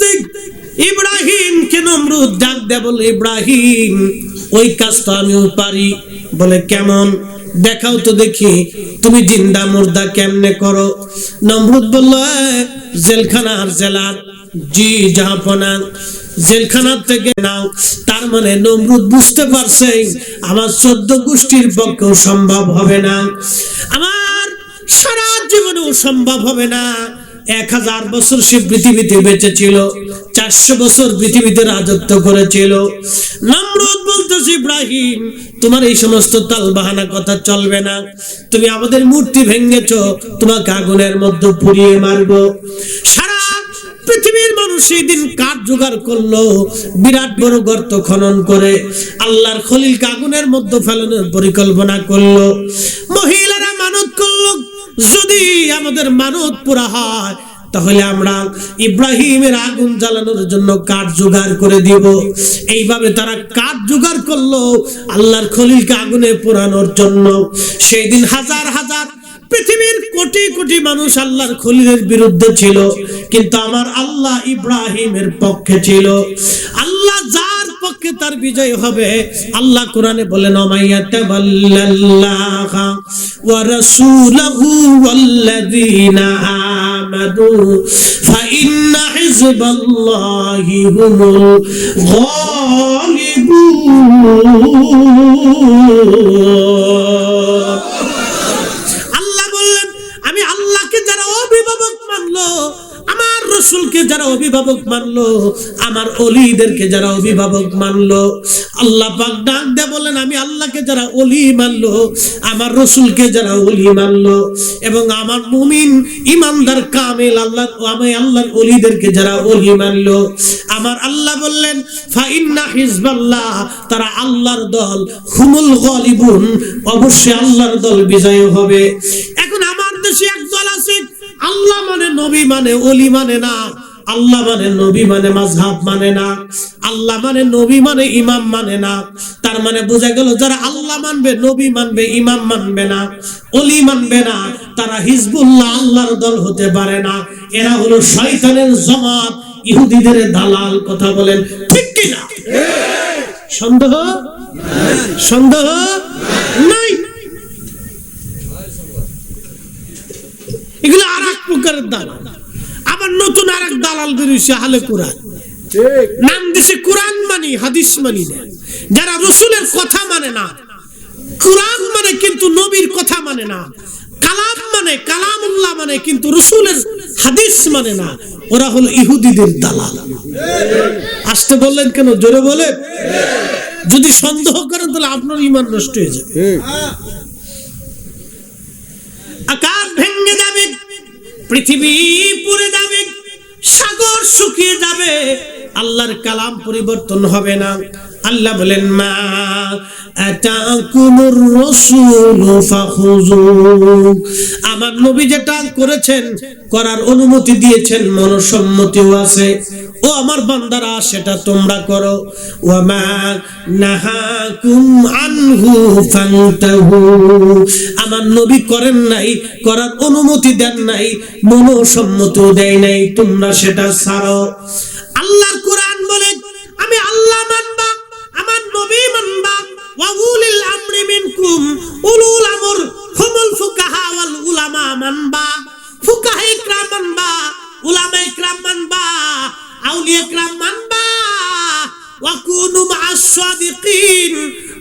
মুহূর্তে ইব্রাহিমকে নমরুদ ডাক দেয়, বলে ইব্রাহিম ওই কাজ তো আমিও পারি। বলে কেমন? দেখাও তো দেখি, তুমি জিন্দা মুর্দা কেমনে করো। নমরুদ বলল, জেলখানার জেলার জি জাহাপনা, জেলখানার থেকে নাও। তার মানে নমরুদ বুঝতে পারছে আমার 14 গোষ্ঠীর পক্ষেও সম্ভব হবে না, আমার সারা জীবনেও সম্ভব হবে না। 1000 বছর সে পৃথিবীতে বেঁচে ছিল, 400 বছর পৃথিবীতে রাজত্ব করেছিল। নমরুদ বলতেছে, ইব্রাহিম তোমার এই সমস্ত তালবাহানা কথা চলবে না, তুমি আমাদের মূর্তি ভেঙেছো, তোমাকে আগুনের মধ্যে পুড়িয়ে মারবো। সারা পৃথিবীর মানুষ সেই দিন কাঠ জোগাড় করলো, বিরাট বড় গর্ত খনন করে আল্লাহর খলিলকে আগুনের মধ্যে ফেলানোর পরিকল্পনা করলো। মহিলারা মানত করলো, যদি আমাদের মানত পুরা হয় তাহলে আমরা ইব্রাহিমের আগুন জ্বালানোর জন্য কাঠ জোগাড় করে দিব। এইভাবে তারা কাঠ জোগাড় করলো আল্লাহর খলিলকে আগুনে পোড়ানোর জন্য। সেই দিন হাজার হাজার পৃথিবীর কোটি কোটি মানুষ আল্লাহর খলিলের বিরুদ্ধে ছিল, কিন্তু আমার আল্লাহ ইব্রাহিমের পক্ষে ছিল। আল্লাহ যার পক্ষে তার বিজয় হবে। আল্লাহ কোরআনে বলেন, ওমাইয়াতাবাল্লাল্লাহা ওয়া রাসূলুহু ওয়াল্লাযীনা আমানু ফাইন্না হিজবাল্লাহি হুমুল গালিবুন। আমার রাসূলকে যারা অভিভাবক মানলো, আমার ওলিদেরকে যারা অভিভাবক মানলো, আল্লাহ পাক ডাক দিয়ে বলেন, আমি আল্লাহকে যারা ওলি মানলো, আমার রাসূলকে যারা ওলি মানলো, এবং আমার মুমিন ইমানদার কামেল আল্লাহ আমি আল্লাহর ওলিদেরকে যারা ওলি মানলো, আমার আল্লাহ বললেন ফাইন্না হিজবাল্লাহ, তারা আল্লাহর দল, হুমুল গালিবুন, অবশ্যই আল্লাহর দল বিজয় হবে। এখন আমার দেশে এক দল আছে, আল্লাহ মানে নবী মানে ওলি মানে না, আল্লাহ মানে নবী মানে মাযহাব মানে না, আল্লাহ মানে নবী মানে ইমাম মানে না। তার মানে বোঝা গেল যারা আল্লাহ মানবে, নবী মানবে, ইমাম মানবে না, ওলি মানবে না, তারা হিজবুল্লাহ আল্লাহর দল হতে পারে না। এরা হলো শয়তানের জামাত, ইহুদিদের দালাল। কথা বলেন ঠিক কি না? সন্দেহ সন্দেহ নাই। এগুলো আরেক প্রকারের দালাল। আবার নতুন আরেক দালাল বেরিয়েছে, আহলে কোরআন, নাম দিছে কোরআন মানি হাদিস মানি না। যারা রাসূলের কথা মানে না, কোরআন মানে কিন্তু নবীর কথা মানে না, কালাম মানে কালামুল্লাহ মানে কিন্তু রাসূলের হাদিস মানে না, ওরা হলো ইহুদিদের দালাল। আসতে বললেন কেন? জোরে বলেন। যদি সন্দেহ করেন তাহলে আপনার ঈমান নষ্ট হয়ে যাবে। আকাশ ভেঙে যাবে, পৃথিবী পুড়ে যাবে, সাগর শুকিয়ে যাবে, আল্লাহর কালাম পরিবর্তন হবে না। আল্লাহ বলেন, মা আতাকুমুর রাসূলু ফাখুযু, আমার নবী যেটা করেছেন, করার অনুমতি দিয়েছেন, মনসম্মতিও আছে, ও আমার বান্দারা সেটা তোমরা করো। ওয়া মা নাহাকুম আনহু ফান্তাহু, আমার নবী করেন নাই, করার অনুমতি দেন নাই, মনসম্মতিও দেয় নাই, তোমরা সেটা ছাড়ো। আল্লাহর কোরআন বলে আমি আল্লাহ মানবা, আমার নবী মানবা, ওয়া উলিল আমরি মিনকুম, উলুল আমর হুমুল ফুকাহা ওয়াল উলামা মানবা, ফুকাহা ইকরাম মানবা, উলামা ইকরাম মানবা, আউলিয়া ইকরাম মানবা, ওয়া কুনু মা'আস সাদিকিন।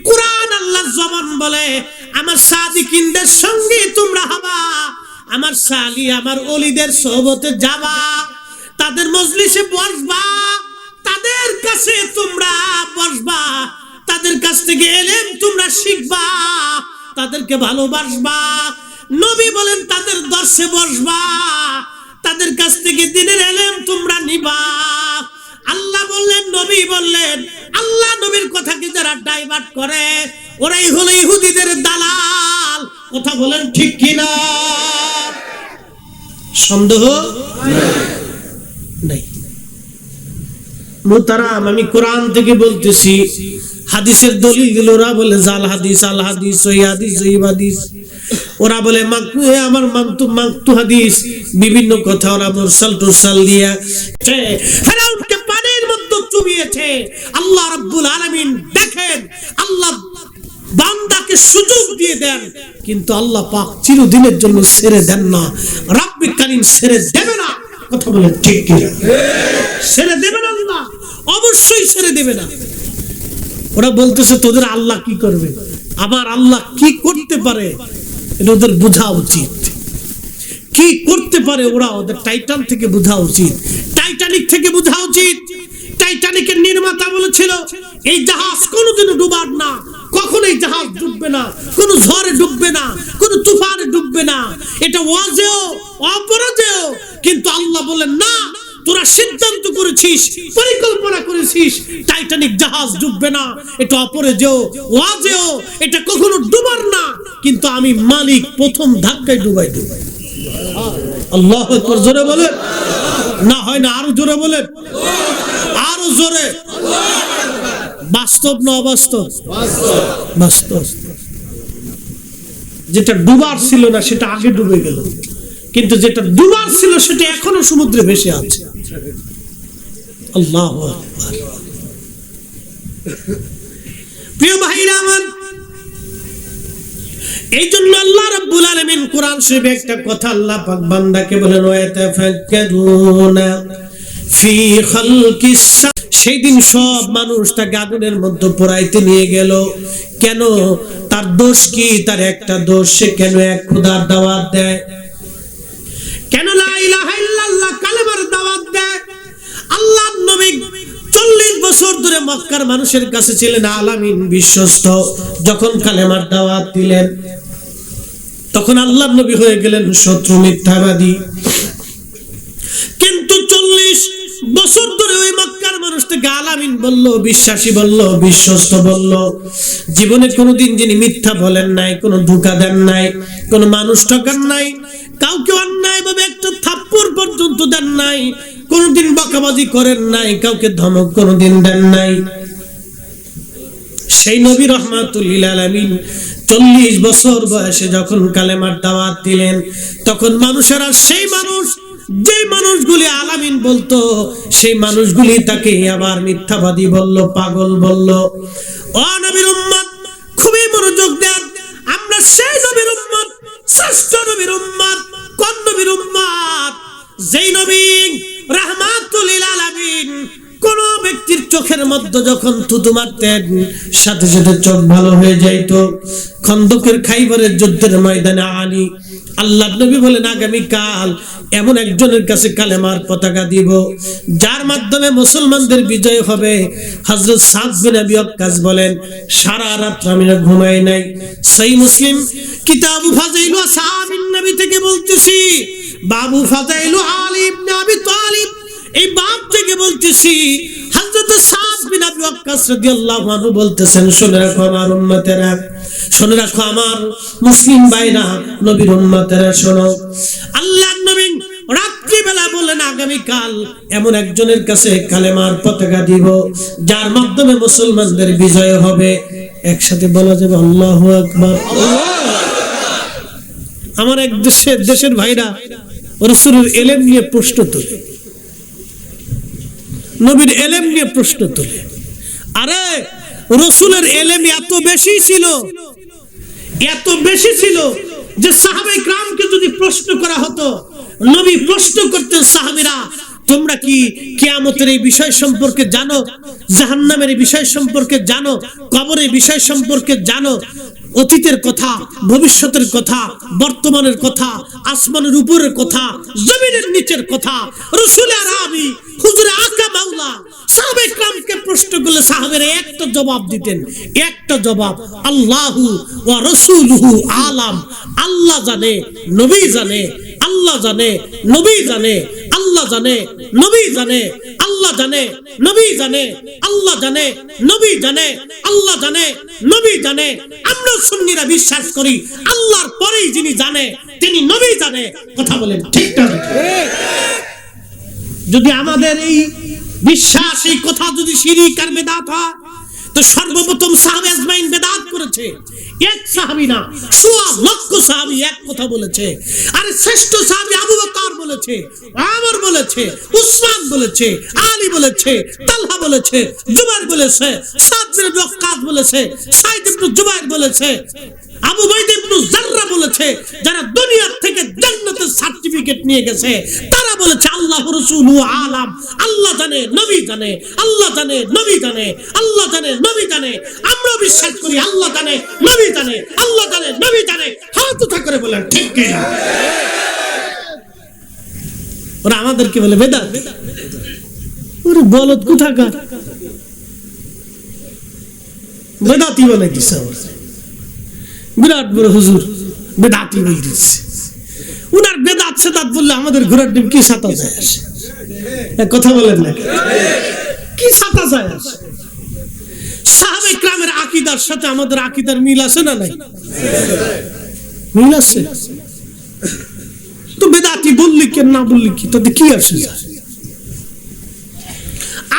কুরআন আল্লাহর জবান বলে আমার সাদিকিনদের সঙ্গে তোমরা হবা, আমার সালি আমার ওলিদের সোহবতে যাবা, তাদের মজলিসে বসবা, তাদের কাছে তোমরা বসবা, তাদের কাছ থেকে ইলম তোমরা শিখবা, তাদেরকে ভালোবাসবা। নবী বলেন তাদের দর্শে বসবা, তাদের কাছ থেকে দ্বীনের ইলম তোমরা নিবা। আল্লাহ বললেন, নবী বললেন, আল্লাহ নবীর কথাকে যারা ডাইভার্ট করে ওরাই হলো ইহুদিদের দালাল। কথা বলেন ঠিক কিনা? সন্দেহ নাই। মুহতারাম, আমি কোরআন থেকে বলতেছি, হাদিসের দলিল গুলো ওরা বলে জাল হাদিস, আল হাদিস, সহিহ হাদিস, জয়ীফ হাদিস, ওরা বলে মাকতু, আমার মাকতু হাদিস, বিভিন্ন কথা ওরা মুরসাল টুরসাল দিয়া ফেরাউনকে পানির মধ্যে চুবিয়েছে। আল্লাহ রাব্বুল আলামিন দেখেন, আল্লাহ বান্দাকে সুযোগ দিয়ে দেন, কিন্তু আল্লাহ পাক চিরদিনের জন্য ছেড়ে দেন না। রাব্বুল কারীম ছেড়ে দেবে না, কথা বলে ঠিক কি? ছেড়ে দেবে না, আল্লাহ অবশ্যই ছেড়ে দেবে না। ওরা বলতেছে তোদের আল্লাহ কি করবে, আমার আল্লাহ কি করতে পারে এটা ওদের বোঝা উচিত। কি করতে পারে ওরা ওদের টাইটান থেকে বোঝা উচিত, টাইটানিক থেকে বোঝা উচিত। টাইটানিকের নির্মাতা বলেছিল এই জাহাজ কোনোদিনও ডুবার না, কখনো এই জাহাজ ডুববে না, কোনো ঝড়ে ডুববে না, কোনো তুফানে ডুববে না, এটা ওয়াজেও অপরাজেও। কিন্তু আল্লাহ বলেন না, তোরা সিদ্ধান্ত করেছিস, পরিকল্পনা করেছিস টাইটানিক জাহাজ ডুববে না, এটা অপরাজেও ওয়াজেও, এটা কখনো ডুবার না, কিন্তু আমি মালিক প্রথম ধাক্কায় ডুবাই দেব। আল্লাহু আকবার, জোরে বলেন না, হয় না, আরো জোরে বলেন, আরো জোরে। বাস্তব না অবাস্তব? বাস্তব। যেটা ডুবার ছিল না সেটা আগে ডুবে গেল, কিন্তু যেটা ডুবার ছিল সেটা এখনো সমুদ্রে ভেসে আছে। আল্লাহু আকবার। প্রিয় ভাইরা আমার, এই জন্য আল্লাহ রাব্বুল আলামিন কোরআন শরীফে একটা কথা আল্লাহ পাক বান্দাকে বলেন, ওয়াতাফাক্কারুনা ফি খালকিস। সেই দিন সব মানুষ তাকে আগুনের মধ্যে পোড়াইতে নিয়ে গেল। কেন? তার দোষ কি? তার একটা দোষ, সে কেন এক খোদার দাওয়াত দেয়, কেন লা ইলাহা ইল্লাল্লাহ কালেমার দাওয়াত দেয়। আল্লাহর নবী 40 বছর ধরে মক্কার মানুষের কাছে ছিলেন আলামিন, বিশ্বস্ত। যখন কালেমার দাওয়াত দিলেন তখন আল্লাহর নবী হয়ে গেলেন শত্রু, মিথ্যাবাদী। কিন্তু 40 বছর ধরে ওই মক্কার মানুষটাকে আলামিন বলল, বিশ্বাসী বলল, বিশ্বস্ত বলল। জীবনে কোনোদিন যিনি মিথ্যা বলেন নাই, কোনো ধোঁকা দেন নাই, কোনো মানুষ ঠকান নাই, কাউকে অন্যায় ভাবে একটা থাপ্পড় পর্যন্ত দেন নাই, কোনোদিন বকাবাজি করেন নাই, কাউকে ধমক কোনোদিন দেন নাই। সেই নবী রাহমাতুল লিল আলামিন 40 বছর বয়সে যখন কালেমার দাওয়াত দিলেন, তখন মানুষেরা, সেই মানুষ যে মানুষগুলি আলামিন বলতো, সেই মানুষগুলি তাকে আবার মিথ্যাবাদী বলল, পাগল বলল। ও নবীর উম্মত, খুবই মনোযোগ দেন। আমরা সেই নবীর উম্মত, শ্রেষ্ঠ নবীর উম্মত, কোন নবীর উম্মত? যেই নবী রাহমাতুল লিল আলামিন কোন ব্যক্তির চোখের মধ্যে যখন থুতু মারতেন সাথে সাথে চোখ ভালো হয়ে যাইত। খন্দকের খাইবারের যুদ্ধের ময়দানে আলী আল্লাহ নবী বলেন, আগামী কাল এমন একজনের কাছে কালেমার পতাকা দিব যার মাধ্যমে মুসলমানদের বিজয় হবে। হযরত সাদ বিন আবি ওয়াক্কাস বলেন, সারা রাত আমি ঘুমাই নাই। সহিহ মুসলিম কিতাব ফাযাইলু আসহাবিন নবী থেকে বলতেছি, বাবু ফাযাইলু আলী ইবনে আবি তালিব, এই বাপ থেকে বলতেছি। হযরত সাদ বিন আবি ওয়াক্কাস রাদিয়াল্লাহু আনহু বলতেছেন, শুনে রাখো আমার উম্মতেরা, শুনে রাখো আমার মুসলিম ভাইরা, নবীর উম্মতেরা শোনো। আল্লাহর নবী রাত্রি বেলা বলেন, আগামী কাল এমন একজনের কাছে কালেমার পতাকা দিব যার মাধ্যমে মুসলমানদের বিজয় হবে। একসাথে বলা যাবে আল্লাহু আকবার। আমার এক দেশের ভাইরা রাসূলের ইলম নিয়ে প্রশ্ন তোলে, নবীর ইলম নিয়ে প্রশ্ন তোলে। আরে রাসূলের ইলম এত বেশি ছিল, এত বেশি ছিল যে সাহাবায়ে কিরামকে যদি প্রশ্ন করা হতো, নবী প্রশ্ন করতেন, সাহাবীরা তোমরা কি কিয়ামতের এই বিষয় সম্পর্কে জানো, জাহান্নামের এই বিষয় সম্পর্কে জানো, কবরের বিষয় সম্পর্কে জানো, অতীতের কথা, ভবিষ্যতের কথা, বর্তমানের কথা, আসমানের উপরের কথা, জমিনের নিচের কথা। রাসূল আরবি হুজুরে আকা মাওলা সাহাবায়ে কিরামকে প্রশ্ন করলে সাহাবীরা একটা জবাব দিতেন, একটা জবাব, আল্লাহু ওয়া রাসূলুহু আলাম। আল্লাহ জানে, নবী জানে, আল্লাহ জানে, নবী জানে, আল্লাহ জানে, নবী জানে, আল্লাহ জানে, নবী জানে, আল্লাহ জানে, নবী জানে, আল্লাহ জানে, নবী জানে। আমরা সুন্নিরা বিশ্বাস করি আল্লাহর পরেই যিনি জানে তিনি নবী জানে। কথা বলেন ঠিক না? যদি আমাদের এই বিশ্বাস এই কথা যদি শিরিক আর বেদাত হয় তো সর্বপ্রথম সাহাবে আজমাইন বেদাত করেছে। এক সাহাবী না, সোয়া লক্ষ সাহাবী এক কথা বলেছে। আরে শ্রেষ্ঠ সাহাবী আবু বকর বলেছে, ওমর বলেছে, উসমান বলেছে, আলী বলেছে, তালহা বলেছে, জুবাইর বলেছে, সাদ বিন ওয়াক্কাস বলেছে, সাইদ ইবনে জুবাইর বলেছে, আবু বাইদা ইবনে জাররা বলেছে। যারা দুনিয়া থেকে জান্নাতের সার্টিফিকেট নিয়ে গেছে তারা বলেছে আল্লাহ রাসূলু আলাম, আল্লাহ জানে, নবী জানে, আল্লাহ জানে, নবী জানে, আল্লাহ জানে, নবী জানে। আমরা বিশ্বাস করি আল্লাহ জানে, নবী জানে, আল্লাহ জানে, নবী জানে। হাত উঠা করে বলেন ঠিক কি না? ওরা আমাদেরকে বলে বেদাত। ওরে বলদ কোথাকার, বেদাতি বলে দিছে। বিরাট বড় হুজুর বেদাতি বলে দিচ্ছে। উনার বেদাত সেদাত বললে আমাদের ঘোড়ার ডিম কি সাতা যায় আসে? কথা বলেন না, কি সাতা যায় আসে? সাহাবে কিরামের আকীদার সাথে আমাদের আকীদার মিল আছে না নাই? মিল আছে। তো বেদাতি বললি কি না বললি কি, তাতে কি আসে যায়?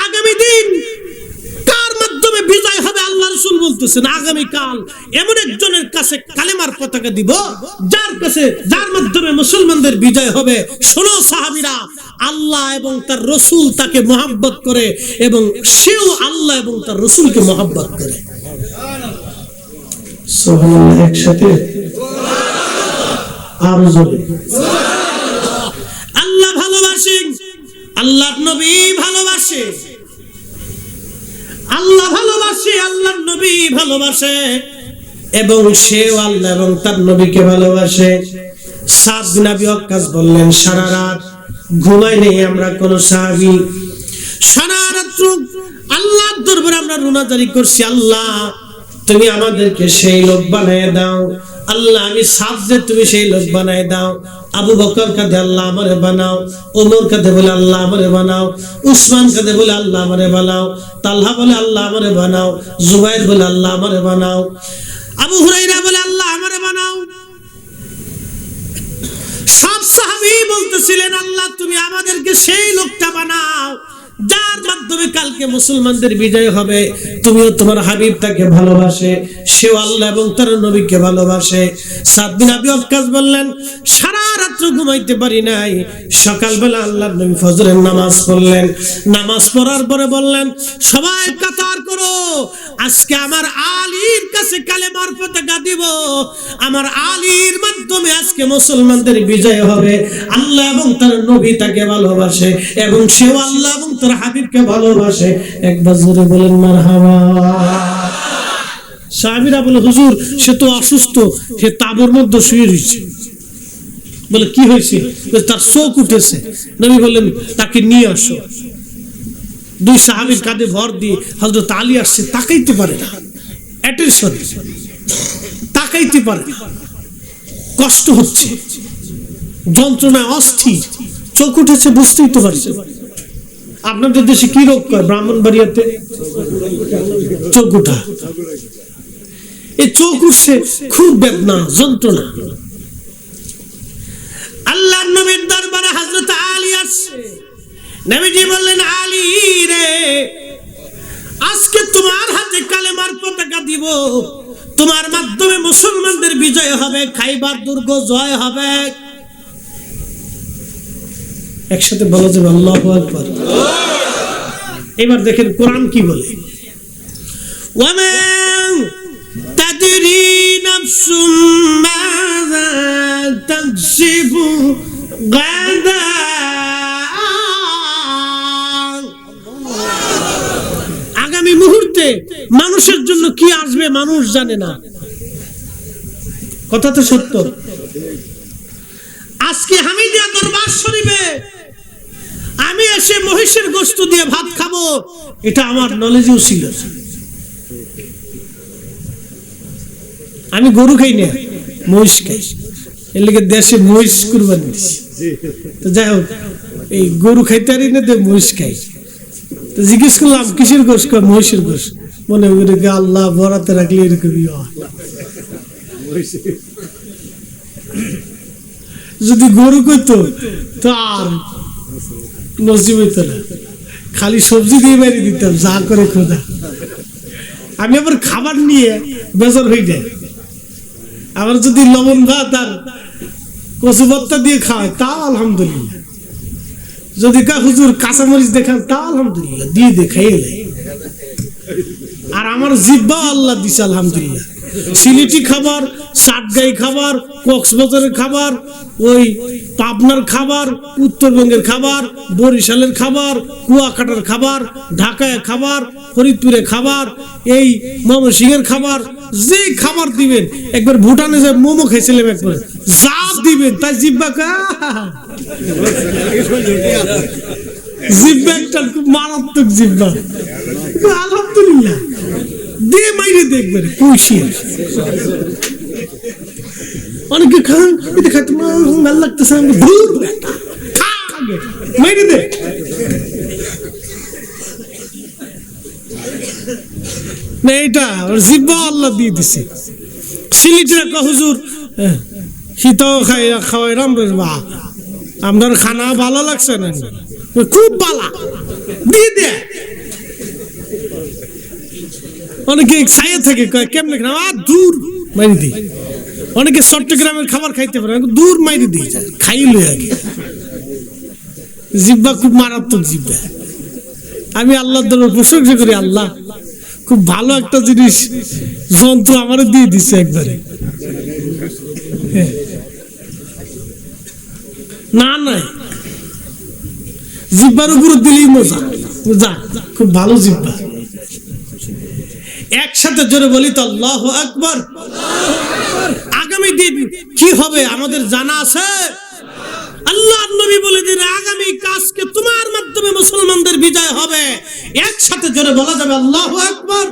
আগামী দিন কার মাধ্যমে বিজয় হবে আল্লাহ রাসূল বলতেছেন, আগামী কাল এমন একজনের কাছে কালেমার পতাকা দিব যার মাধ্যমে মুসলমানদের বিজয় হবে। শোনো সাহাবীরা, আল্লাহ এবং তার রাসূল তাকে মহব্বত করে এবং সেও আল্লাহ এবং তার রাসূলকে মহব্বত করে। সুবহানাল্লাহ, একসাথে আর জোরে সুবহানাল্লাহ। আল্লাহ ভালোবাসে, আল্লাহর নবী ভালোবাসে, আল্লাহ ভালোবাসে, আল্লাহর নবী ভালোবাসে এবং সেও আল্লাহ এবং তার নবীকে ভালোবাসে। সাদ বিন আবি ওয়াক্কাস বললেন, সারা রাত ঘুমাই নেই আমরা কোন সাহাবী, সারা রাত আল্লাহর দরবারে আমরা রুনাজারি করছি, আল্লাহ তুমি আমাদেরকে সেই লোক বানায় দাও, আল্লাহ আমি সাদকে তুমি সেই লোক বানায় দাও। আবু বকর কাঁদে আল্লাহ আমারে বানাও, ওমর কাঁদে বলে আল্লাহ আমারে বানাও, উসমান কাঁদে বলে আল্লাহ আমারে বানাও, তালহা বলে আল্লাহ আমারে বানাও, জুবাইর বলে আল্লাহ আমারে বানাও, আবু হুরায়রা বলে আল্লাহ আমারে বানাও। সব সাহাবী বলতেছিলেন আল্লাহ তুমি আমাদেরকে সেই লোকটা বানাও যার মাধ্যমে কালকে মুসলমানদের বিজয় হবে। তুমিও তোমার হাবিব তাকে ভালোবাসে, সেও আল্লাহ এবং তার নবীকে ভালোবাসে। সাদ বিন আবি ওয়াক্কাস বললেন, সারা রাত ঘুমাইতে পারি নাই। সকালবেলা আল্লাহর নবী ফজরের নামাজ পড়লেন, নামাজ পড়ার পরে বললেন, সবাই কাতার করো, আজকে আমার আলীর কাছে কালেমার পতাকা দিব, আমার আলীর মাধ্যমে আজকে মুসলমানদের বিজয় হবে। আল্লাহ এবং তার নবী তাকে ভালোবাসে এবং সেও আল্লাহ এবং তার হাবিবকে ভালোবাসে। একবার জোরে বলেন মারহাবা। সাহাবীরা বলে, হুজুর সে তো অসুস্থ, সে তাঁবুর মধ্যে শুয়ে রয়েছে। বলে কি হয়েছে? তার চোখ উঠেছে। নবী বললেন তাকে নিয়ে আসো। দুই সাহাবীর কাঁধে ভর দিয়ে হযরত আলী আসছে, তাকাইতে পারে না, অ্যাটেনশন, তাকাইতে পারে না, কষ্ট হচ্ছে, যন্ত্রণায় অস্থির, চোখ উঠেছে, বুঝতেই তো পারছে। আপনাদের দেশে কি রোগ কয়? ব্রাহ্মণবাড়িয়াতে চোখ উঠা। এই চোখ উঠছে, খুব বেদনা, যন্ত্রণা। আল্লাহর নবীর দরবারে হযরত আলী আসছে। নবীজি বললেন, আলী রে, আজকে তোমার হাতে কালেমার পতাকা দিব, তোমার মাধ্যমে মুসলমানদের বিজয় হবে, খাইবার দুর্গ জয় হবে। একসাথে বলা যাবে আল্লাহু আকবার। এবার দেখেন কোরআন কি বলে, ওয়ামা তাদরি নাফসুম মাযা তাকসিবু গাদা। আগামী মুহূর্তে মানুষের জন্য কি আসবে মানুষ জানে না, কথা তো সত্য। আজকে হামিদিয়া দরবার শরীফে আমি এসে মহিষের গোশত দিয়ে ভাত খাবো, এটা আমার নলেজেও ছিল না। আমি গরু খাই না, মহিষ খাই, এর লেগে দেশে মহিষ কুরবানি দিছি। তো যাই হোক, এই গরু খাইতে পারি না, মহিষ খাই। তো জিজ্ঞেস করলাম কিসের গোশ? মহিষের গোশ। মনে করে আল্লাহ বরাতে রাখলে এরকমই হয়। যদি গরু কইতো তো আর নসিব হইতো না, খালি সবজি দিয়ে মেরে দিতাম, যা করে খোদা। আমি আবার খাবার নিয়ে বেজার হয়ে যায়। আবার যদি লবণ ভাত আর কচু ভর্তা দিয়ে খাওয়ায় তাও আলহামদুলিল্লাহ, যদি কা হুজুর কাঁচামরিচ দেখান তাও আলহামদুলিল্লাহ, দিয়ে দেখাই। আর আমার জিহ্বা আল্লাহ দিছে আলহামদুলিল্লাহ। সিলেটি খাবার, চাটগাই খাবার, কক্সবাজারের খাবার, ওই পাবনার খাবার, উত্তরবঙ্গের খাবার, বরিশালের খাবার, কুয়াকাটার খাবার, ঢাকায় খাবার, ফরিদপুরে খাবার, এই ময়মনসিংহের খাবার, যে খাবার দিবেন। একবার ভুটানে যে মোমো খাইছিলাম, একবার যা দিবেন তাই জিহ্বা জিহ্বা একটা খুব মারাত্মক জিহ্বা, আলহামদুলিল্লাহ দিয়ে মাইরে দেখবেন খুশি। অনেকে খান এটা খাইতে ভাল লাগতেছে, মাইরে দে। না এটা জিহ্বা আল্লাহ দিয়ে দিছে। সিলেটের একটা হুজুর শীতও খাওয়াই রাম রে বা, আপনার খানা ভালো লাগছে না? খুব ভালো, দিয়ে দে। অনেকে ছায়া থেকে কেমনে দূর মাইরি দিই। অনেকে চট্টগ্রামের খাবার খাইতে পারে, দূর মাইরি দিই, খাইল আগে। জিহ্বা খুব মারাত্মক জিহ্বা। আমি আল্লাহর দরবারে প্রশংসা করি, আল্লাহ খুব ভালো একটা জিনিস যন্ত্র আমারে দিয়ে দিচ্ছে একবারে। না নাই জিহ্বার উপর দিলেই মজা, যা খুব ভালো জিহ্বা। একসাথে জোরে বলি তো আল্লাহু আকবার। আগামী দিন কি হবে আমাদের জানা আছে? আল্লাহর নবী বলে দিন আগামী কাজকে তোমার মাধ্যমে মুসলমানদের বিজয় হবে। একসাথে জোরে বলা যাবে আল্লাহু আকবার।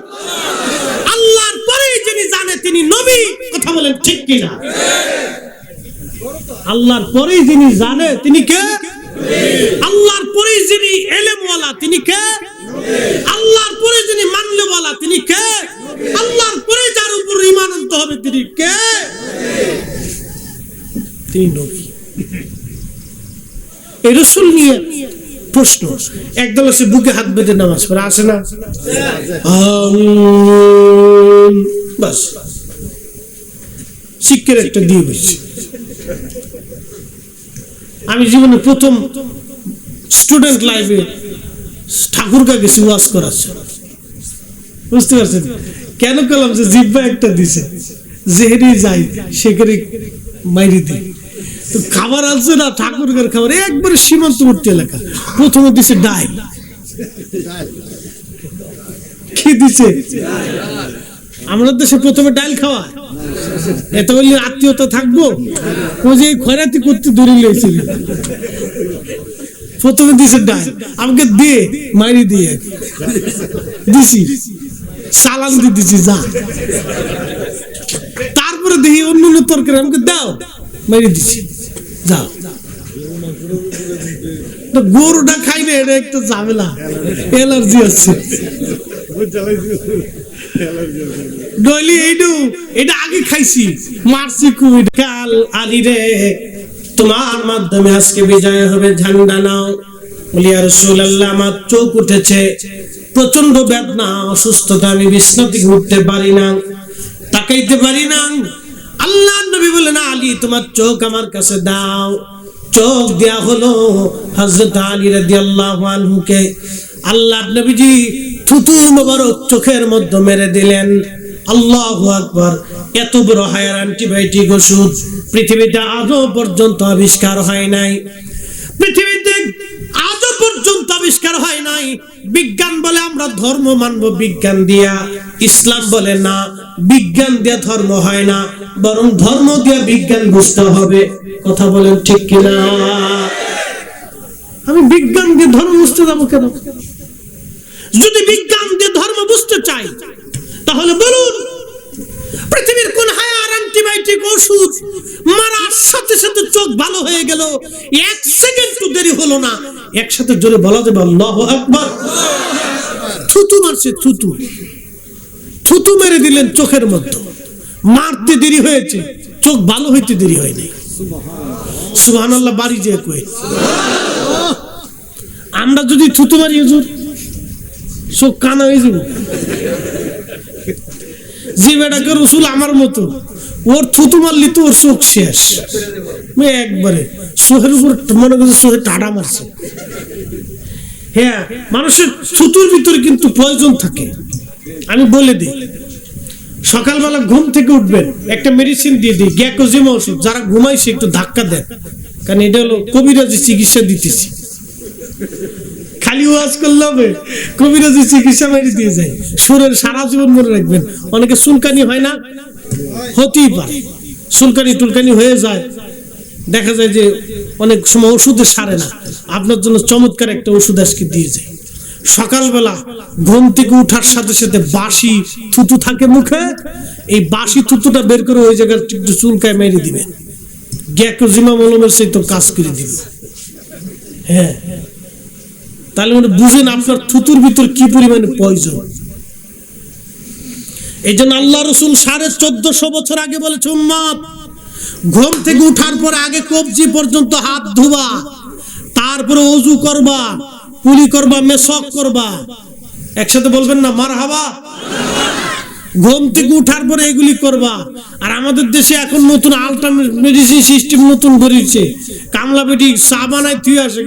আল্লাহর পরেই যিনি জানে তিনি নবী, কথা বলেন ঠিক কিনা? আল্লাহর পরেই যিনি জানে তিনি কে? আল্লাহর পরেই যিনি ইলমওয়ালা তিনি কে? আল্লাহর পরে যিনি মানলেওয়ালা তিনি কে? আল্লাহর পরে যার উপর ঈমান আনতে হবে তিনি কে? তিনি নবী। এই রাসূল নিয়ে প্রশ্ন, একদল আছে বুকে হাত বেঁধে নামাজ পড়ে, আসে না? বাস শিক্ষার একটা দিয়ে বসছে। আমি জীবনে প্রথম স্টুডেন্ট লাইফে ঠাকুরকে গেছি ওয়াজ করাচ্ছে, বুঝতে পারছেন? কেন করলাম? যে জিহ্বা একটা দিছে, যেহেরি যাই সেখানে মাইরি দিই। তো খাবার আছে না ঠাকুরকার খাবার, একবারে সীমান্তবর্তী এলাকা। প্রথমে দিছে ডাল, কি দিছে? আমাদের দেশে প্রথমে ডাল খাওয়া, এত বললে আত্মীয়তা থাকবো, ও যে খয়রাতি করতে দূরে লেগেছিল। প্রথমে দিছে ডাল, আমাকে দে মাইরি দিয়ে দিছি, সালাম দিয়ে দিছি যা। তারপরে দেখি অন্য অন্য তরকারি, আমাকে দাও, মাইরি দিছি যাও। গরুটা খাইলে এটা একটা ঝামেলা, অ্যালার্জি আছে। ডলি এটা আগে খাইছি, মারছি খুব। কাল আলী রে, তোমার মাধ্যমে আজকে বিজয় হবে, ঝান্ডা নাও। বলি ইয়া রাসূলুল্লাহ, আমার চোখ উঠেছে, প্রচন্ড বেদনা, অসুস্থতা, আমি বিছানা থেকে উঠতে পারি না, তাকাইতে পারি না। আল্লাহর নবী বলেন আলী তোমার চোখ আমার কাছে দাও। চোখ দেয়া হলো হযরত আলী রাদিয়াল্লাহু আনহুকে। আল্লাহর নবীজি থুতু মোবারক চোখের মধ্যে মেরে দিলেন। আল্লাহু আকবার। এত বড় হায়ার অ্যান্টিবায়োটিক ওষুধ পৃথিবীতে আজও পর্যন্ত আবিষ্কার হয় নাই। পৃথিবীতে আজও পর্যন্ত আবিষ্কার হয় নাই। বিজ্ঞান বলে আমরা ধর্ম মানব বিজ্ঞান দিয়া, ইসলাম বলে না, বিজ্ঞান দিয়া ধর্ম হয় না, বরং ধর্ম দিয়া বিজ্ঞান বুঝতে হবে। কথা বলেন ঠিক কিনা? আমি বিজ্ঞান দিয়ে ধর্ম বুঝতে যাবো কেন? যদি বিজ্ঞান দিয়ে ধর্ম বুঝতে চাই তাহলে বলুন পৃথিবীর কোন হায়ার অ্যান্টিবায়োটিক ওষুধ মারার সাথে সাথে চোখ ভালো হয়ে গেল, এক সেকেন্ড তো দেরি হলো না। একসাথে জোরে বলা যাবে আল্লাহু আকবার। থুতু মারছে, থুতু থুতু মেরে দিলেন চোখের মধ্যে। মারতে দেরি হয়েছে, চোখ ভালো হইতে দেরি হয়নি। সুবহানাল্লাহ। বাড়ি যে কই আমরা যদি থুতু মারি হুজুর চোখ কানা হয়ে যাবে। যে বেটাকে রসুল আমার মতো, ওর থুতু মারলি তো ওর চোখ শেষ, একবারে চোখের উপর মনে করছে চোখে টাটা মারছে। হ্যাঁ, মানুষের থুতুর ভিতরে কিন্তু প্রয়োজন থাকে। আমি বলে দিই, সকালবেলা ঘুম থেকে উঠবেন, একটা মেডিসিন দিয়ে দিই, গ্যাকোজিমা ওষুধ। যারা ঘুমাইছে একটু ধাক্কা দেন, কারণ এটা হলো কবিরাজি চিকিৎসা দিতেছি। খালি ওয়াজ করলে হবে, কবিরাজি চিকিৎসা মেরে দিয়ে যায়। সুরের সারা জীবন মনে রাখবেন। অনেকে চুলকানি হয় না, হতেই পারে, চুলকানি টুলকানি হয়ে যায়, দেখা যায় যে অনেক সময় ওষুধে সারে না। আপনার জন্য চমৎকার একটা ওষুধ আজকে দিয়ে যায়। সকালবেলা ঘুম থেকে উঠার সাথে সাথে বাসি থুতু থাকে মুখে, এই বাসি থুতুটা বের করে ওই জায়গায় একটু চুলকায় মেরে দিবেন, গ্যাকোজিমা মলমের সেই তো কাজ করে দিবে। হ্যাঁ, তাহলে মানে বুঝেন আপনার থুতুর ভিতর কি পরিমাণে পয়জন। এই জন্য আল্লাহ রসুল 1450 বছর আগে বলেছে, উম্মত ঘুম থেকে উঠার পর আগে কবজি পর্যন্ত হাত ধোবা, তারপরে ওযু করবা, কুলি করবা, মেসওয়াক করবা। একসাথে বলবেন না মারহাবা। ঘুম থেকে উঠার পরে এগুলি করবা। আর আমাদের দেশে এখন নতুন আল্টারনেট মেডিসিন সিস্টেম নতুন বেরিয়েছে। কামলা বেটি চা বানায় তুই আসে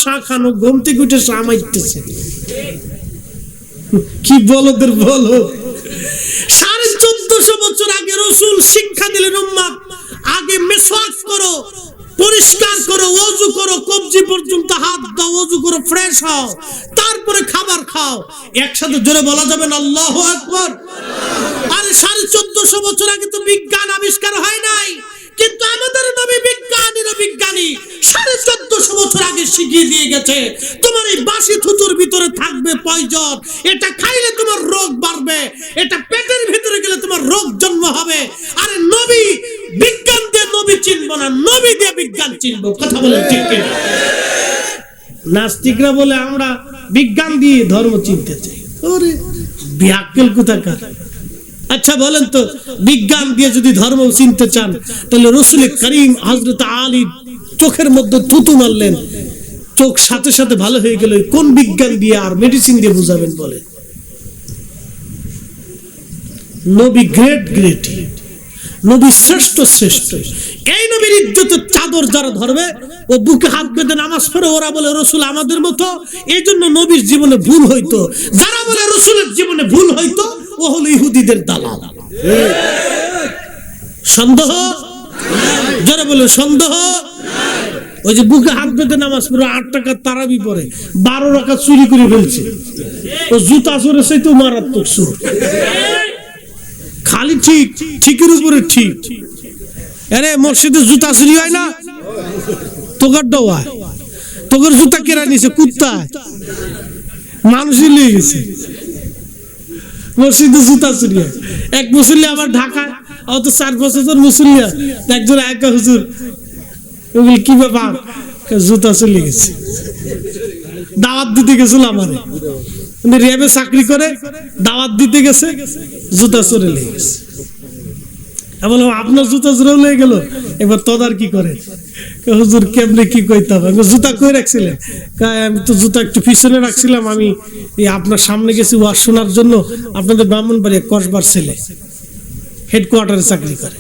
চা খানো, ঘুম থেকে উঠে চা মাইতেছে। কি বলদের বলো। 1450 বছর আগে রসুল শিক্ষা দিলেন, উম্মত আগে মেসওয়াক করো, পরিষ্কার করো, ওযু করো, কবজি পর্যন্ত হাত দাও, ওযু করো, ফ্রেশ হও, তারপরে খাবার খাও। একসাথে জোরে বলা যাবে না আল্লাহু আকবার। আরে 1450 বছর আগে তো বিজ্ঞান আবিষ্কার হয় নাই, কিন্তু আমাদের নবী বিজ্ঞানী 1450 বছর আগে শিখিয়ে দিয়ে গেছে, তোমার এই বাসি থুতুর ভিতরে থাকবে পয়জন, এটা খাইলে তোমার রোগ বাড়বে, এটা পেটের ভিতরে গেলে তোমার রোগ জন্ম হবে। আরে নবী বিজ্ঞান দিয়ে নবী চিনবো না, নবী দিয়ে বিজ্ঞান চিনবো। কথা বলে ঠিক কিনা? নাস্তিকরা বলে আমরা বিজ্ঞান দিয়ে ধর্ম চিনতে চাই। ওরে বিআক্কেল কোথাকার। আচ্ছা বলেন তো, বিজ্ঞান দিয়ে যদি ধর্ম চিনতে চান, তাহলে রসুল করিম হযরত আলী চোখের মধ্যে থুতু মারলেন, চোখ সাথে সাথে ভালো হয়ে গেল। কোন বিজ্ঞান দিয়ে আর মেডিসিন দিয়ে বুঝাবেন বলে? নবী গ্রেট, নবী শ্রেষ্ঠ। এই নবীর ইজ্জতের চাদর যারা ধরবে, ও বুকে হাত বেঁধে নামাজ পড়ে, ওরা বলে রসুল আমাদের মতো। এই জন্য নবীর জীবনে ভুল হইতো। যারা বলে রসুলের জীবনে ভুল হইতো, ও হলো ইহুদিদের দালাল। সন্দেহ? যারা বলে সন্দেহ। ওই যে বুকে হাত বেঁধে নামাজ পড়ে, 8 টাকা তারাবি পড়ে, 12 রাকাত চুরি করে ফেলছে, ও জুতা চোরে সেই তো মারাত্মক চোর। খালি ঠিকের উপরে ঠিক। আরে মসজিদে জুতা চুরি হয় না, তোকার ডোয়া, তোকার জুতা কেরা নিছে কুত্তায়, মানুষই লিয়ে গেছে। মসজিদে জুতা চুরি হয়। এক মুসল্লি আমার ঢাকায়, অত 4 বছর মুসল্লি, একজন একা হুজুর, ওগুলি কি ব্যাপার? জুতা চলে গেছে। দাওয়াত দিতে গেছিল আমারে, র্যাবে চাকরি করে, দাওয়াত দিতে গেছে, জুতা চোরে লেগে গেছে। বললাম আপনার জুতা চোরে লেগে গেল, এবার তদার কি করে? হুজুর কেমনে কি কইতাম? জুতা কই রাখছিলেন? আমি তো জুতা একটু পিছনে রাখছিলাম, আমি এই আপনার সামনে গেছি ওয়াজ শোনার জন্য। আপনাদের ব্রাহ্মণবাড়িয়া কসবার ছেলে, হেডকোয়ার্টারে চাকরি করে।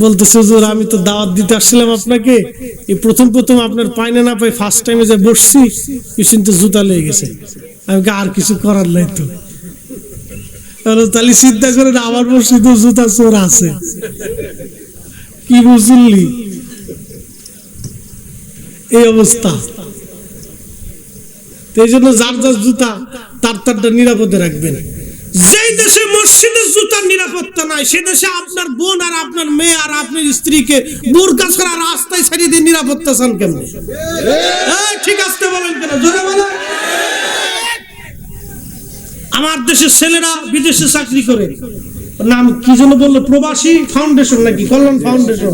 বলতেছে হুজুর আমি তো দাওয়াত দিতে আসছিলাম আপনাকে, এই প্রথম আপনার পাইনে না পাই ফার্স্ট টাইমে যে বসছি, কিন্তু জুতা লেগে গেছে। আমি আর কিছু করার নাই তো। তাহলে চিন্তা করেন আমার মসজিদে জুতা চোর আছে, কি বুঝলি? এই অবস্থা। এই জন্য যার যার জুতা তারটা নিরাপদে রাখবেন। যেই দেশে মসজিদের জুতার নিরাপত্তা নাই, সে দেশে আপনার বোন আর আপনার মেয়ে আর আপনার স্ত্রীকে বোরকা ছাড়া রাস্তায় ছাড়িয়ে দিয়ে নিরাপত্তা চান কেমনে? ঠিক আসতে বলেন কেন? জোরে বলেন। আমার দেশের ছেলেরা বিদেশে চাকরি করে, নাম কি যেন বললো, প্রবাসী ফাউন্ডেশন নাকি কল্যাণ ফাউন্ডেশন,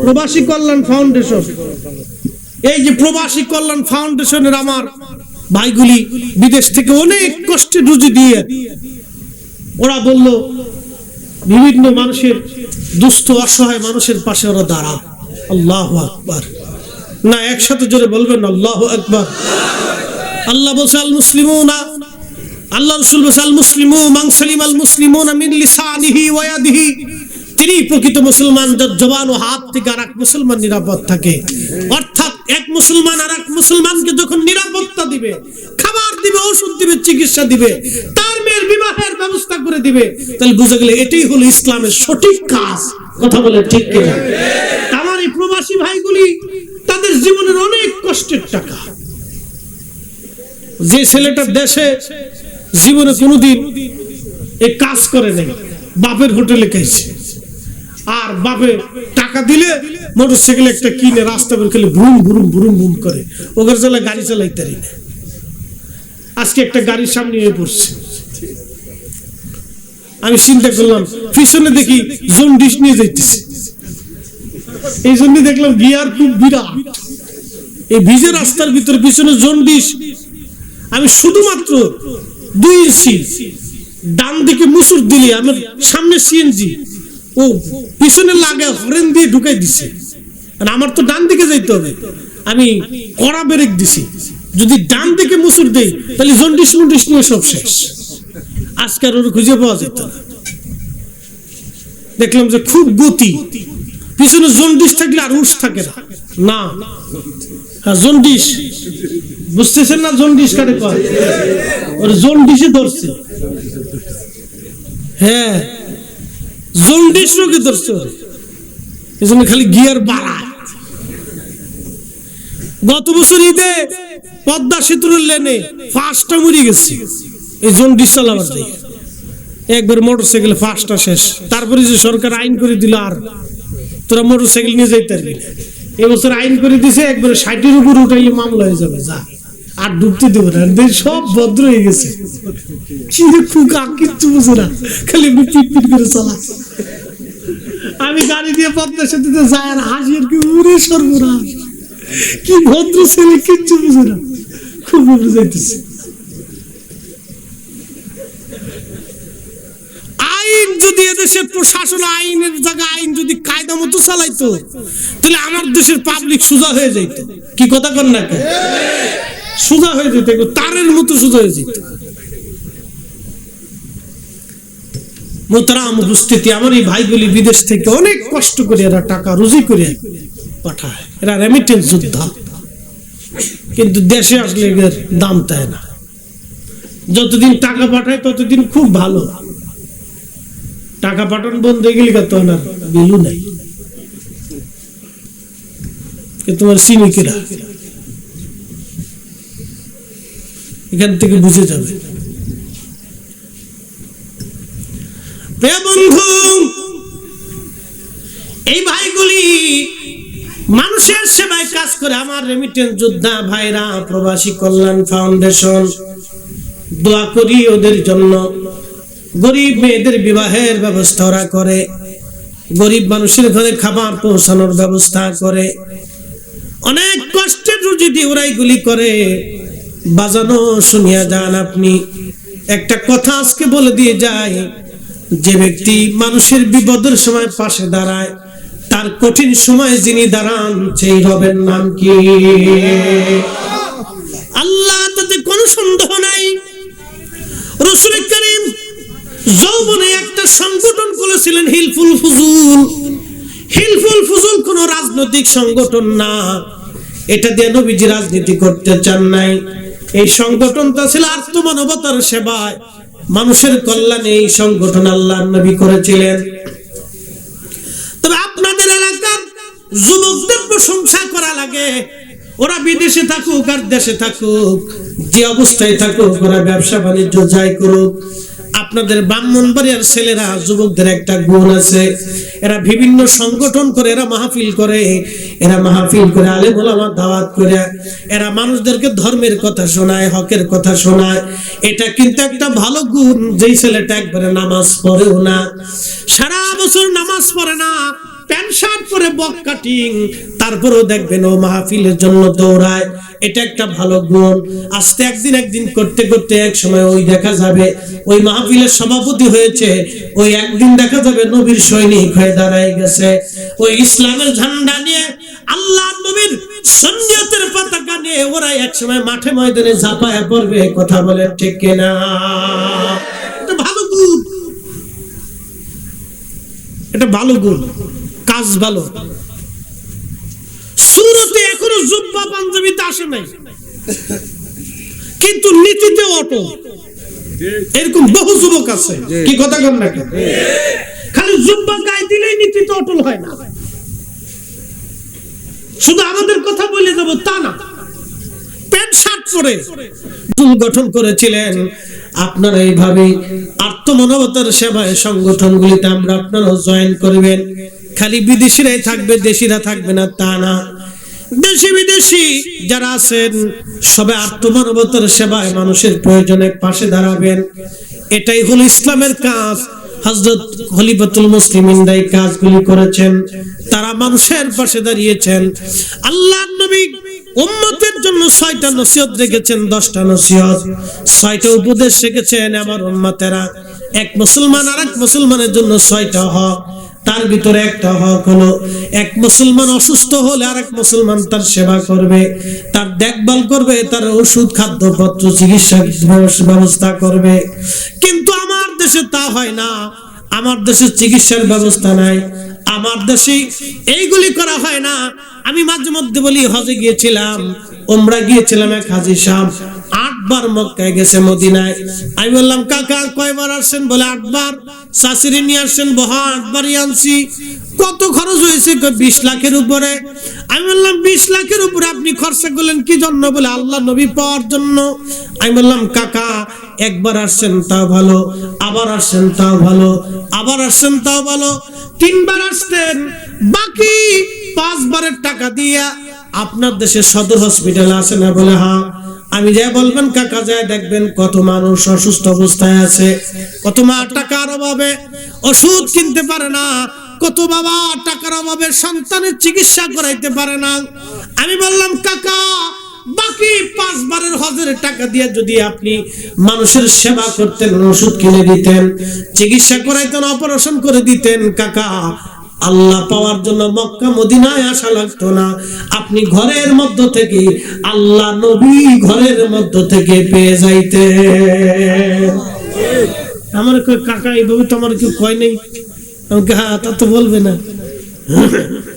প্রবাসী কল্যাণ ফাউন্ডেশন। এই যে প্রবাসী কল্যাণ ফাউন্ডেশনের আমার ভাইগুলি বিদেশ থেকে অনেক কষ্টে রুজি দিয়ে, ওরা বলল বিভিন্ন মানুষের, দুস্থ অসহায় মানুষের পাশে ওরা দাঁড়া। আল্লাহু আকবার। না, একসাথে জোরে বলবেন আল্লাহু আকবার। আল্লাহ বলছে আল মুসলিমুনা, আল্লাহ রাসূল বলছে আল মুসলিমু মান সালিমাল মুসলিমুনা মিন লিসানিহি ওয়া ইয়াদিহি। তিনি প্রকৃত মুসলমান, যার জবান ও হাত থেকে আরেক মুসলমান নিরাপদ থাকে। অর্থাৎ এক মুসলমান আরেক মুসলমানকে যখন নিরাপত্তা দিবে, খাবার দিবে, ওষুধ দিবে, চিকিৎসা দিবে, তার মেয়ের বিবাহের ব্যবস্থা করে দিবে, তাহলে বুঝে গেলে এটাই হলো ইসলামের সঠিক কাজ। কথা বলে ঠিক কিনা? আমার এই প্রবাসী ভাইগুলি তাদের জীবনের অনেক কষ্টের টাকা, যে ছেলেটা দেশে জীবনে কোনোদিন এই কাজ করে নাই, বাপের হোটেলে খাইছে, আর বাপে টাকা দিলে মোটরসাইকেল একটা কিনে রাস্তা বের খেলে ভ্রুম ভ্রুম ভ্রুম ভ্রুম করে, ওখানে চালা গাড়ি চালাইতে পারি না। আজকে একটা গাড়ির সামনে এসে পড়ছে, আমি চিন্তা করলাম, পিছনে দেখি জন্ডিস নিয়ে যাইতেছে, এই জন্য দেখলাম গিয়ার খুব বিরাট, এই ভিজে রাস্তার ভিতরে পিছনে জন্ডিস। আমি শুধুমাত্র 2 ইঞ্চি ডান দিকে মুসুর দিলে আমার সামনে সিএনজি ও পিছনে লাগে হরেন দিয়ে ঢুকাই দিছে, আর আমার তো ডান দিকে যাইতে হবে, আমি কড়া ব্রেক দিছি। যদি ডান দিকে মুসুর দেই তাহলে জন্ডিস মুন্ডিস নিয়ে সব শেষ, আজকে আর ওর খুঁজে পাওয়া যেত না। দেখলাম যে খুব গতি, পিছনে জন্ডিস থাকলে আর হুঁশ থাকে না। হ্যাঁ, জন্ডিস বুঝতেছেন না? জন্ডিস কারে কয়? ওর জন্ডিসে ধরছে। হ্যাঁ, জন্ডিস রোগে ধরছে, এই জন্য খালি গিয়ার বাড়ায়। গত বছর ঈদে পদ্মা সেতুর লেনে 5টা মরে গেছে এই জন্ডিস চালাবার দিয়ে, একবার মোটরসাইকেল 5টা শেষ। তারপরে যে সরকার আইন করে দিল আর তোরা মোটরসাইকেল নিয়ে যাইতে পারবি না, এবছর আইন করে দিছে একবারে 60-এর উপর উঠাইলে মামলা হয়ে যাবে, যা আর ঢুকতে দেবো না। সব ভদ্র হয়ে গেছে, কিচ্ছু বুঝে না, খালি পিট পিট করে চালা। আমি গাড়ি দিয়ে পদ্মা সেতুতে যাই আর হাসি, আর কি উড়ে সর্বনাশ, কি ভদ্র ছেলে, কিচ্ছু বুঝে না, খুব উপরে যাইতেছে। আইন যদি এদেশের প্রশাসন আইনের জায়গায় আইন যদি কায়দা মতো চালাইতো, তাহলে আমার দেশের পাবলিক সোজা হয়ে যাইত। কি কথা কর না? সোজা হয়ে যেত, তারের মতো সোজা হয়ে যেত। মোহতারাম উপস্থিতি, আমার এই ভাইগুলি বিদেশ থেকে অনেক কষ্ট করে এরা টাকা রুজি করে পাঠায়, এরা রেমিটেন্স যোদ্ধা, কিন্তু দেশে আসলে এর দাম তাই না। যতদিন টাকা পাঠায় ততদিন খুব ভালো, টাকা পাঠানো বন্ধ হয়ে গেলে তো না ভ্যালু নাই। তোমার সিনিকেরা এখান থেকে বুঝে যাবে। প্রিয় বন্ধু, এই ভাইগুলি মানুষের সেবায় কাজ করে। আমার রেমিটেন্স যোদ্ধা ভাইরা, প্রবাসী কল্যাণ ফাউন্ডেশন, দোয়া করি ওদের জন্য। গরিব মেয়েদের বিবাহের ব্যবস্থা ওরা করে, গরিব মানুষের ঘরে খাবার পৌঁছানোর ব্যবস্থা করে, অনেক কষ্টের রুজি দিয়ে ওরা এগুলি করে। বাজানো শুনিয়া যান আপনি। একটা কথা আজকে বলে দিয়ে যায়, যে ব্যক্তি মানুষের বিপদের সময় পাশে দাঁড়ায়, তার কঠিন সময় যিনি দাঁড়ান, সেই রবের নাম কি? আল্লাহ, তাতে কোনো সন্দেহ নাই। রাসূল করিম যৌবনে একটা সংগঠন করেছিলেন, হিলফুল ফুজুল। হিলফুল ফুজুল কোন রাজনৈতিক সংগঠন না, এটা দিয়ে নবীজি রাজনীতি করতে চান নাই। এই সংগঠনটা ছিল আত্মমানবতার সেবায়, মানুষের কল্যাণে এই সংগঠন আল্লাহর নবী করেছিলেন। তবে আপনাদের এলাকার যুবকদের প্রশংসা করা লাগে, ওরা বিদেশে থাকুক আর দেশে থাকুক, যে অবস্থায় থাকুক, ওরা ব্যবসা বাণিজ্য যাই করুক, আপনাদের ব্রাহ্মণবাড়িয়ার ছেলেরা, যুবকদের একটা গুণ আছে, এরা বিভিন্ন সংগঠন করে, এরা মাহফিল করে, আলেম ওলামা দাওয়াত করে, এরা মানুষদেরকে ধর্মের কথা শোনায়, হকের কথা শোনায়। এটা কিন্তু একটা ভালো গুণ। যেই ছেলেটা একবারে নামাজ পড়েও না, সারা বছর নামাজ পড়ে না, প্যান্ট শার্ট পরে বক কাটিং, তারপরেও দেখবেন ও মাহফিলের জন্য দৌড়ায়, এটা একটা ভালো গুণ। আস্তে একদিন করতে করতে এক সময় ওই দেখা যাবে ওই মাহফিলের সভাপতি হয়েছে, ওই একদিন দেখা যাবে নবীর সৈনিক হয়ে দাঁড়ায় গেছে, ওই ইসলামের ঝান্ডা নিয়ে আল্লাহ নবীর সুন্নাতের পতাকা নিয়ে ওরা একসময় মাঠে ময়দানে ঝাঁপায়া পড়বে। কথা বলেন ঠিক কিনা? এটা ভালো গুণ, এটা ভালো গুণ, কাজ ভালো। সুরতে এখনো জুব্বা পাঞ্জাবিতে আসে নাই, কিন্তু নীতিতে অটল। এরকম বহু যুবক আছে, কি কথা কম না? খালি জুব্বা গায়ে দিলেই নীতিতে অটল হয় না। শুধু আমাদের কথা বলে দেবো তা না, প্যান্ট শার্ট পরে দল গঠন করেছিলেন। আপনারা এইভাবে আত্মমানবতার সেবায় সংগঠনগুলিতে আমরা আপনারাও জয়েন করবেন। খালি বিদেশিরাই থাকবে, দেশিরা থাকবে না তা না। দেশি বিদেশি যারা আছেন সবাই আত্মমানবতার সেবায় মানুষের প্রয়োজনে পাশে দাঁড়াবেন। এটাই হলো ইসলামের কাজ। হযরত খলিফাতুল মুসলিমিন এই কাজগুলি করেছেন, তারা মানুষের পাশে দাঁড়িয়েছেন। আল্লাহর নবী উম্মতের জন্য 6টা নসিহত রেখেছেন, 10টা নসিহত, 6টা উপদেশ রেখেছেন। আমার উম্মতেরা, এক মুসলমান আরেক মুসলমানের জন্য 6টা হক। তার ভিতরে একটা হক হলো এক মুসলমান অসুস্থ হলে আরেক মুসলমান তার সেবা করবে, তার দেখভাল করবে, তার ওষুধ খাদ্যপত্র চিকিৎসা ব্যবস্থা করবে। কিন্তু আমার দেশে তা হয় না। আমার দেশে চিকিৎসার ব্যবস্থা নাই, আমার দেশে এইগুলি করা হয় না। আমি মাঝে মধ্যে বলি, হজে গিয়েছিলাম, উমরা গিয়েছিলাম, এক হাজী সাহেব 8 বার মক্কায় গেছে, মদিনায়। আমি বললাম, কাকা কয়বার আসছেন? বলে 8 বার। শাশুড়ি নিয়ে আসছেন? 8 বারই আনছি। কত খরচ হয়েছে? 20 লাখের উপরে। আমি বললাম, 20 লাখের উপরে আপনি খরচা করলেন কি জন্য? বলে আল্লাহ নবী পাওয়ার জন্য। আমি বললাম, কাকা একবার আসছেন তাও ভালো, আবার আসছেন তাও ভালো, আবার আসছেন তাও ভালো, 3 বার আসতেন, বাকি 5 বারের টাকা দিয়া আপনার দেশে সদর হসপিটাল আছে না? বলে হ্যাঁ। আমি যাই বলবেন, কাকা যায় দেখবেন কত মানুষ অসুস্থ অবস্থায় আছে, কত মা টাকার অভাবে ওষুধ কিনতে পারে না, কত বাবা টাকার অভাবে সন্তানের চিকিৎসা করাইতে পারে না। আমি বললাম, কাকা বাকি 5 বারের হজের টাকা দিয়ে যদি আপনি মানুষের সেবা করতেন, ওষুধ কিনে দিতেন, চিকিৎসা করাইতেন, অপারেশন করে দিতেন, কাকা আল্লাহ পাওয়ার জন্য মক্কা মদিনায় আসা লাগতো না। আপনি ঘরের মধ্য থেকে আল্লাহ নবী ঘরের মধ্য থেকে পেয়ে যাইতেন। আমার কই, কাকা এইভাবে তো আমার কেউ কয় নেই। আমাকে হ্যাঁ, তা তো বলবে না।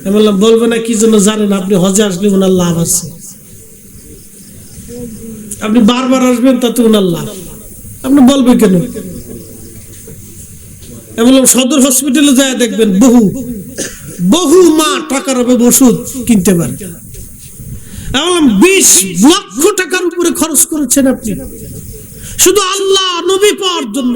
আমি বললাম, বলবে না কি জন্য জানেন? আপনি হজে আসলে ওনার লাভ আছে, আপনি বারবার আসবেন তাতে ওনার লাভ, আপনি বলবে কেন? আমি বললাম, সদর হসপিটালে যায় দেখবেন বহু বহু মা টাকার অভাবে ওষুধ কিনতে পারে। আমি বললাম, 20 লক্ষ টাকার উপরে খরচ করেছেন আপনি শুধু আল্লাহ নবী পাওয়ার জন্য।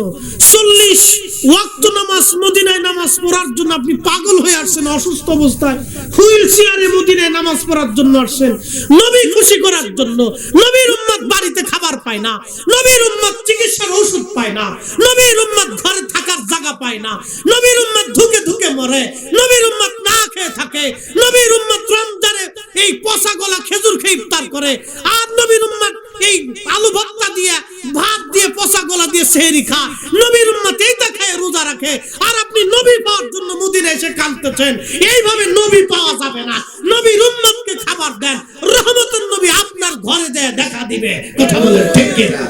40 ওয়াক্ত নামাজ মদিনায় নামাজ পড়ার জন্য আপনি পাগল হয়ে আসছেন, অসুস্থ অবস্থায় হুইল চেয়ারে মদিনায় নামাজ পড়ার জন্য আসছেন, নবী খুশি করার জন্য। নবীর উম্মত বাড়িতে খাবার পায় না, নবীর উম্মত চিকিৎসার ওষুধ পায় না, নবীর উম্মত ঘরে থাকার জায়গা পায় না, নবীর উম্মত ধুকে ধুকে মরে, নবীর উম্মত না খেয়ে থাকে, নবীর উম্মত রমজানে এই পচা গলা খেজুর খেয়ে ইফতার করে, আর নবীর উম্মত এই আলু ভর্তা দিয়ে ভাত দিয়ে পচা গলা দিয়ে সেহরি খায়। নবীর উম্মত এইটা খেয়ে রোজা রাখে, আর আপনি নবী পাওয়ার জন্য মদিনায় এসে কাঁদতেছেন। এইভাবে নবী পাওয়া যাবে না। নবীর উম্মতকে খাবার দেন, রহমতের নবী আপনার ঘরে যায় দেখা দিবে। কথা বলেন ঠিক কিনা?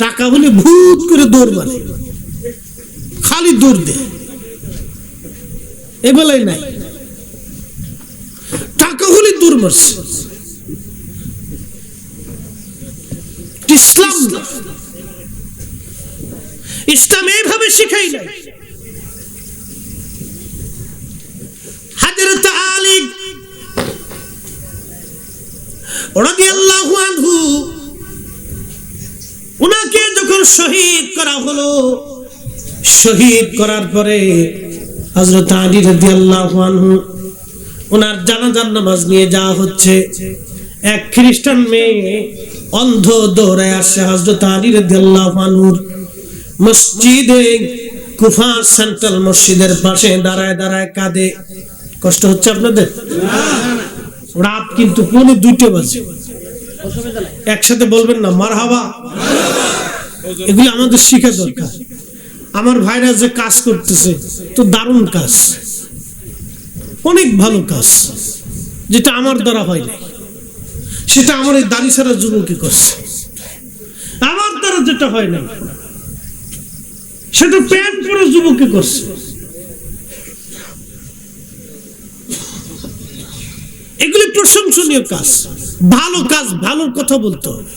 টাকা বলে ভূত করে দৌড় মারে, খালি দৌড় দেয়, এ বেলায় নাই। টাকা হলে দৌড় মারছে। ইসলাম ইসলাম এইভাবে শিখাই নাই। হযরত আলী রাদিয়াল্লাহু আনহু, উনাকে যখন শহীদ করা হলো, শহীদ করার পরে হযরত আলী রাদিয়াল্লাহু আনহু ওনার জানাজার নামাজ নিয়ে যাওয়া হচ্ছে। এক খ্রিস্টান মেয়ে অন্ধ দৌড়ায় আসছে হযরত আলী রাদিয়াল্লাহু আনহুর মসজিদে, কুফা সেন্ট্রাল মসজিদের পাশে দাঁড়ায় দাঁড়ায় কাঁদে। কষ্ট হচ্ছে আপনাদের? রাত কিন্তু 2:45 বাজে। একসাথে বলবেন না মারহাবা? এগুলো আমাদের শিখা দরকার। আমার ভাইরা যে কাজ করতেছে তো দারুণ কাজ, অনেক ভালো কাজ, যেটা আমার দ্বারা হয় না, সেটা আমার এই দাড়ি ছাড়া যুবকই করছে। আমার দ্বারা যেটা হয় না সেটা প্যান্ট পরে যুবকই করছে। এগুলি প্রশংসনীয় কাজ, ভালো কাজ, ভালোর কথা বলতে হবে।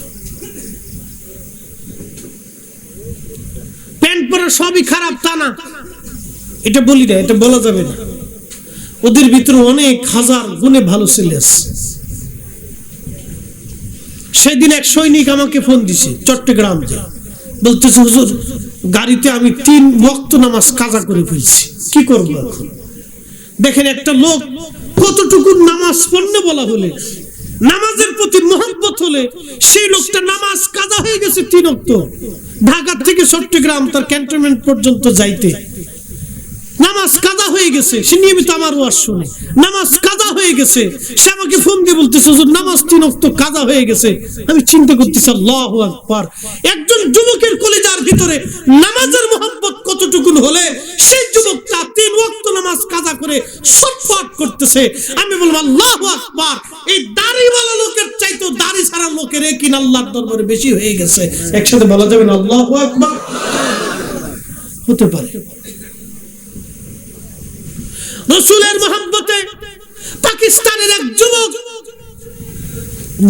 প্যান্ট পরে সবই খারাপ তা না, এটা বলি না, এটা বলা যাবে না। ওদের ভিতরে অনেক হাজার গুণে ভালো ছেলে আছে। সেদিন এক সৈনিক আমাকে ফোন দিছে চট্টগ্রাম যে, বলতেছে হুজুর গাড়িতে আমি 3 ওয়াক্ত নামাজ কাজা করে ফেলছি, কি করবো এখন? দেখেন একটা লোক কতটুকু নামাজ পড়তে বলা হলে, নামাজের প্রতি মহব্বত হলে, সেই লোকটা নামাজ কাজা হয়ে গেছে 3 ওয়াক্ত। ঢাকা থেকে চট্টগ্রাম তার ক্যান্টনমেন্ট পর্যন্ত যাইতে নামাজ কাজা হয়ে গেছে। সে নিয়মিত আমার ওয়াজ শুনে, নামাজ কাজা হয়ে গেছে। সে আমাকে ফোন দিয়ে বলতেছে হুজুর নামাজ 3 ওয়াক্ত কাজা হয়ে গেছে। আমি চিন্তা করতেছি আল্লাহু আকবার, একজন যুবকের কলিজার ভিতরে নামাজের মহব্বত কতটুকু হলে সেই যুবকটা 3 ওয়াক্ত নামাজ কাজা করে ছটফট করতেছে। আমি বলবো আল্লাহু আকবার, এই দাড়িওয়ালা লোকের চাইতে দাড়ি ছাড়া লোকের কিনা আল্লাহর দরবারে বেশি হয়ে গেছে। একসাথে বলা যাবে না আল্লাহু আকবার? হতে পারে। রাসূলের মহব্বতে পাকিস্তানের এক যুবক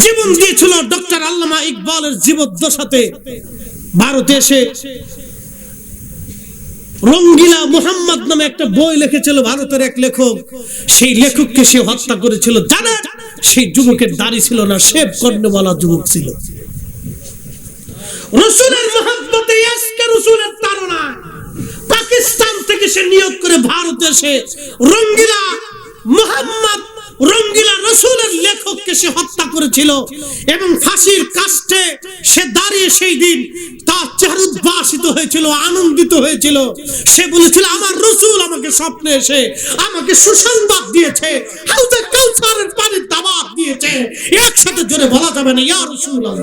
জীবন দিয়েছিল ডক্টর আল্লামা ইকবালের জীবদ্দশাতে। ভারতে এসে রঙ্গিলা মোহাম্মদ নামে একটা বই লিখেছিল ভারতের এক লেখক। সেই লেখককে সে হত্যা করেছিল। জানেন সেই যুবকের দাড়ি ছিল না, শেভ কর্ণওয়ালা যুবক ছিল। রাসূলের মহব্বতে আজকে রাসূলের তাড়না পাকিস্তান থেকে সে নিয়োগ করে ভারতে এসে রঙ্গিলা মোহাম্মদ, রঙ্গিলা রাসূলের লেখককে সে হত্যা করেছিল। এবং ফাঁসির কাষ্ঠে সে দাঁড়িয়ে সেই দিন তার চেহারা উদ্ভাসিত হয়েছিল, আনন্দিত হয়েছিল। সে বলেছিল আমার রাসূল আমাকে স্বপ্নে এসে আমাকে সুসংবাদ দিয়েছে, হাউজে কাউসারের পানির দাওয়াত দিয়েছে। একসাথে জোরে বলা যাবে না ইয়া রাসূলুল্লাহ?